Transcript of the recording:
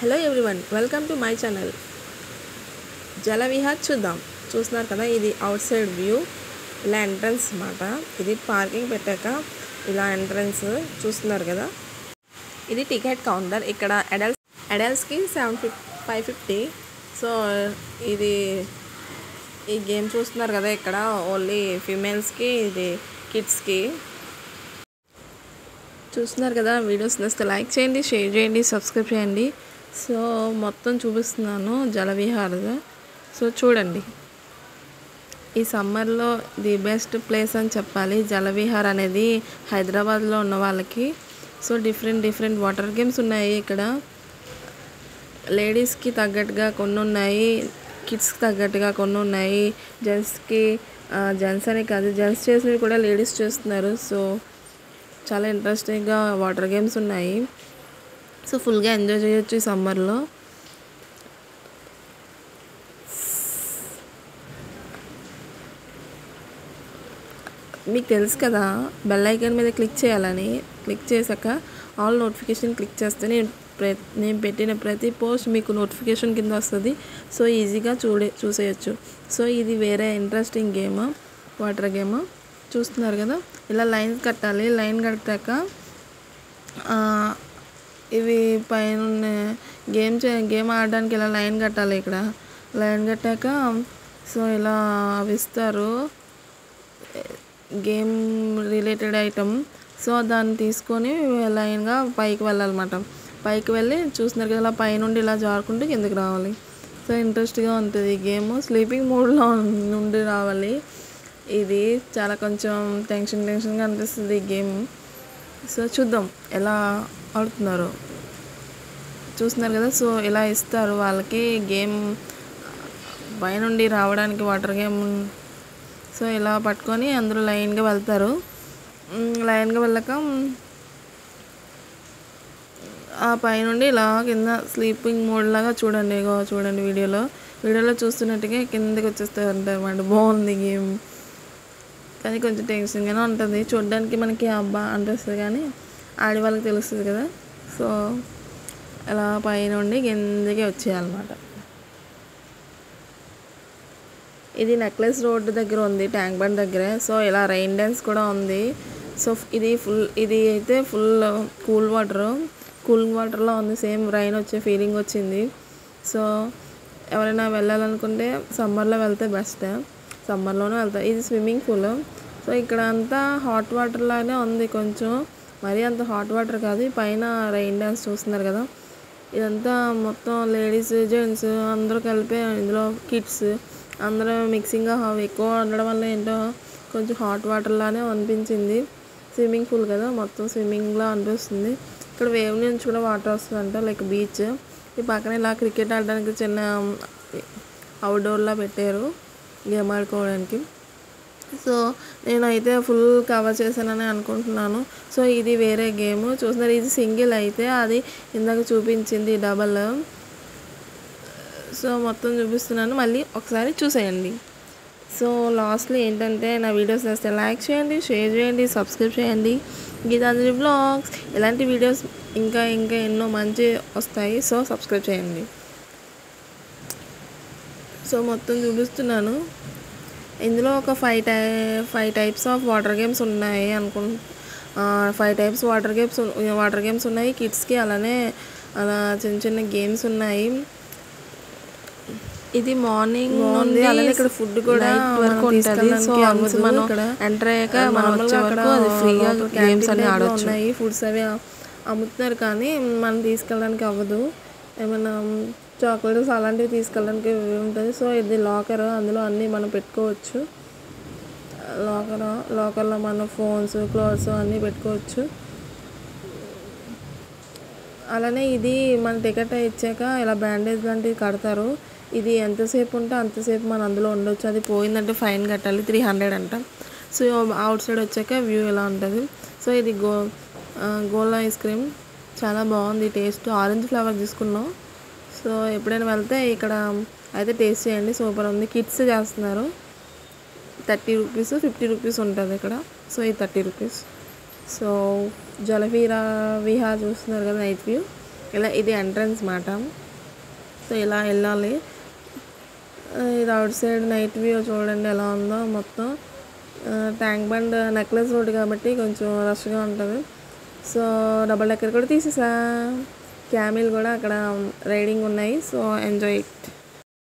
Hello everyone, welcome to my channel. జల విహార్ చూస్తున్నారు కదా. ఇది అవుట్ సైడ్ వ్యూ, ఇలా ఎంట్రన్స్ అన్నమాట. ఇది పార్కింగ్ పెట్టాక ఇలా ఎంట్రన్స్ చూస్తున్నారు కదా. ఇది టికెట్ కౌంటర్. ఇక్కడ అడల్ట్స్కి 550. సో ఇది ఈ గేమ్ చూస్తున్నారు కదా, ఇక్కడ ఓన్లీ ఫీమేల్స్కి, ఇది కిడ్స్కి. చూస్తున్నారు కదా. వీడియోస్ నచ్చితే లైక్ చేయండి, షేర్ చేయండి, సబ్స్క్రైబ్ చేయండి. సో మొత్తం చూపిస్తున్నాను జలవిహార్. సో చూడండి, ఈ సమ్మర్లో ది బెస్ట్ ప్లేస్ అని చెప్పాలి జలవిహార్ అనేది హైదరాబాద్లో ఉన్న వాళ్ళకి. సో డిఫరెంట్ వాటర్ గేమ్స్ ఉన్నాయి ఇక్కడ. లేడీస్కి తగ్గట్టుగా కొన్ని ఉన్నాయి, కిడ్స్కి తగ్గట్టుగా కొన్ని ఉన్నాయి. జెంట్స్ అని కాదు, జెంట్స్ చేసినవి కూడా లేడీస్ చేస్తున్నారు. సో చాలా ఇంట్రెస్టింగ్గా వాటర్ గేమ్స్ ఉన్నాయి. సో ఫుల్గా ఎంజాయ్ చేయొచ్చు ఈ సమ్మర్లో. మీకు తెలుసు కదా, బెల్ ఐకాన్ మీద క్లిక్ చేయాలని. క్లిక్ చేశాక ఆల్ నోటిఫికేషన్ క్లిక్ చేస్తే నేను పెట్టిన ప్రతి పోస్ట్ మీకు నోటిఫికేషన్ కింద వస్తుంది. సో ఈజీగా చూసేయచ్చు. సో ఇది వేరే ఇంట్రెస్టింగ్ గేమ్, వాటర్ గేమ్. చూస్తున్నారు కదా, ఇలా లైన్ కట్టాలి. లైన్ కట్టాక ఇవి పైన గేమ్ ఆడడానికి ఇలా లైన్ కట్టాలి. ఇక్కడ లైన్ కట్టాక సో ఇలా అవి ఇస్తారు, గేమ్ రిలేటెడ్ ఐటమ్. సో దాన్ని తీసుకొని లైన్గా పైకి వెళ్ళాలన్నమాట. పైకి వెళ్ళి చూస్తున్నారు కదా, ఇలా పైనుండి ఇలా జారుకుంటూ కిందకి రావాలి. సో ఇంట్రెస్ట్గా ఉంటుంది ఈ గేమ్. స్లీపింగ్ మోడ్లో నుండి రావాలి. ఇది చాలా కొంచెం టెన్షన్గా అనిపిస్తుంది ఈ గేమ్. సో చూద్దాం ఎలా ఆడుతున్నారు. చూస్తున్నారు కదా. సో ఇలా ఇస్తారు వాళ్ళకి గేమ్ పైనుండి రావడానికి వాటర్ గేమ్. సో ఇలా పట్టుకొని అందరూ లైన్గా వెళ్తారు. లైన్గా వెళ్ళాక ఆ పైనుండి ఇలా కింద స్లీపింగ్ మోడ్ లాగా చూడండి వీడియోలో చూస్తున్నట్టుగా కిందకి వచ్చేస్తారు అన్నమాట. బాగుంది గేమ్, కానీ కొంచెం టెన్షన్గానే ఉంటుంది. చూడడానికి మనకి అబ్బా అనిపిస్తుంది, కానీ ఆడే వాళ్ళకి తెలుస్తుంది కదా. సో అలా పైనుండి కిందకి వచ్చేయాలన్నమాట. ఇది నెక్లెస్ రోడ్ దగ్గర ఉంది, ట్యాంక్ బండ్ దగ్గర. సో ఇలా రైన్ డ్యాన్స్ కూడా ఉంది. సో ఇది అయితే ఫుల్ కూల్ వాటర్లో ఉంది. సేమ్ రైన్ వచ్చే ఫీలింగ్ వచ్చింది. సో ఎవరైనా వెళ్ళాలనుకుంటే సమ్మర్లో వెళ్తే బెస్ట్. సమ్మర్లోనే వెళ్తారు. ఇది స్విమ్మింగ్ పూల్. సో ఇక్కడ అంతా హాట్ వాటర్ లాగానే ఉంది, కొంచెం మరీ అంత హాట్ వాటర్ కాదు. పైన రైన్ డ్యాన్స్ చూస్తున్నారు కదా. ఇదంతా మొత్తం లేడీస్, జెంట్స్ అందరూ కలిపి, ఇందులో కిడ్స్ అందరూ మిక్సింగ్గా ఎక్కువ ఉండడం వల్ల ఏంటో కొంచెం హాట్ వాటర్ లానే అనిపించింది. స్విమ్మింగ్ పూల్ కదా, మొత్తం స్విమ్మింగ్లా అనిపిస్తుంది. ఇక్కడ వేవ్ నుంచి కూడా వాటర్ వస్తుందంట, లైక్ బీచ్. ఈ పక్కన ఇలా క్రికెట్ ఆడడానికి చిన్న అవుట్డోర్లా పెట్టారు గేమ్ ఆడుకోవడానికి. సో నేనైతే ఫుల్ కవర్ చేశానని అనుకుంటున్నాను. సో ఇది వేరే గేమ్ చూస్తున్నారు. ఇది సింగిల్ అయితే, అది ఇందాక చూపించింది డబల్. సో మొత్తం చూపిస్తున్నాను, మళ్ళీ ఒకసారి చూసేయండి. సో లాస్ట్లో ఏంటంటే, నా వీడియోస్ నచ్చితే లైక్ చేయండి, షేర్ చేయండి, సబ్స్క్రైబ్ చేయండి. గీతాంజలి వ్లాగ్స్ ఇలాంటి వీడియోస్ ఇంకా ఎన్నో మంచి వస్తాయి. సో సబ్స్క్రైబ్ చేయండి. సో మొత్తం చూపిస్తున్నాను. ఇందులో ఒక 5 టైప్స్ ఆఫ్ వాటర్ గేమ్స్ ఉన్నాయి 5 టైప్స్ వాటర్ గేమ్స్ ఉన్నాయి కిడ్స్కి. అలానే అలా చిన్న గేమ్స్ ఉన్నాయి. ఇది మార్నింగ్ ఉంది. అలానే ఇక్కడ ఫుడ్ కూడా వరకు ఉంటుంది. సో మనం ఎంటర్ అయ్యాక మనం వచ్చే వరకు అది ఫ్రీగా గేమ్స్ అన్ని ఆడవచ్చు. ఫుడ్స్ అవి అమ్ముతున్నారు, కానీ మనం తీసుకెళ్ళడానికి అవ్వదు. ఏమైనా చాక్లెట్స్ అలాంటివి తీసుకెళ్ళడానికి ఉంటుంది. సో ఇది లాకర్, అందులో అన్నీ మనం పెట్టుకోవచ్చు. లాకర్లో మన ఫోన్స్, క్లోత్స్ అన్నీ పెట్టుకోవచ్చు. అలానే ఇది మన టికెట్ ఇచ్చాక ఇలా బ్యాండేజ్ లాంటివి కడతారు. ఇది ఎంతసేపు ఉంటే అంతసేపు మనం అందులో ఉండొచ్చు. అది పోయిందంటే ఫైన్ కట్టాలి, 300 అంట. సో అవుట్ సైడ్ వచ్చాక వ్యూ ఇలా ఉంటుంది. సో ఇది గోలా ఐస్ క్రీమ్, చాలా బాగుంది టేస్ట్. ఆరెంజ్ ఫ్లేవర్ తీసుకున్నాం. సో ఎప్పుడైనా వెళ్తే ఇక్కడ అయితే టేస్ట్ చేయండి, సూపర్ ఉంది. కిడ్స్ చేస్తున్నారు. 30 రూపీస్, 50 రూపీస్ ఉంటుంది ఇక్కడ. సో ఇది 30 రూపీస్. సో జలవిహార్ చూస్తున్నారు కదా, నైట్ వ్యూ. ఇలా ఇది ఎంట్రన్స్ మాట. సో ఇలా వెళ్ళాలి. ఇది అవుట్ సైడ్ నైట్ వ్యూ చూడండి ఎలా ఉందో. మొత్తం ట్యాంక్ బండ్ నెక్లెస్ రోడ్ కాబట్టి కొంచెం రష్గా ఉంటుంది. సో డబల్ డెక్కర్ కూడా తీసేసా. క్యామిల్ కూడా అక్కడ రైడింగ్ ఉన్నాయి. So enjoy it.